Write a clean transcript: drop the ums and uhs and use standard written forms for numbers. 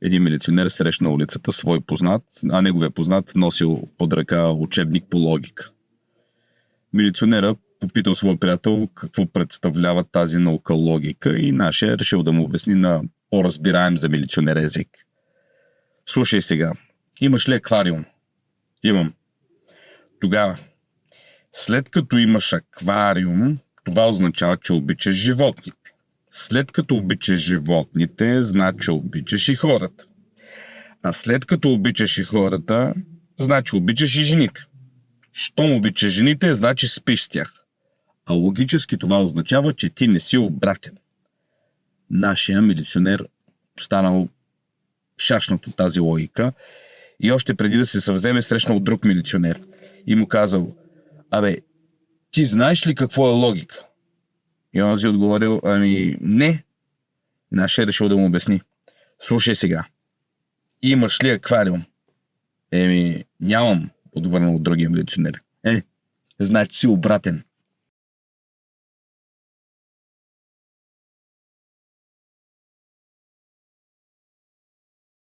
Един милиционер срещна улицата свой познат, а неговия познат носил под ръка учебник по логика. Милиционера попитал своя приятел какво представлява тази наука логика и нашия решил да му обясни на по-разбираем за милиционер език. Слушай сега, имаш ли аквариум? Имам. Тогава, след като имаш аквариум, това означава, че обичаш животните. След като обичаш животните, значи обичаш и хората. А след като обичаш и хората, значи обичаш и жените. Щом обичаш жените, значи спиш с тях. А логически това означава, че ти не си обратен. Нашия милиционер станал шашнат от тази логика и още преди да се съвземе срещнал друг милиционер и му казал: абе, ти знаеш ли какво е логика? И он си отговорил: ами не. Нашия решил да му обясни. Слушай сега, имаш ли аквариум? Еми, нямам, отвърнал от другия милиционер. Значи си обратен.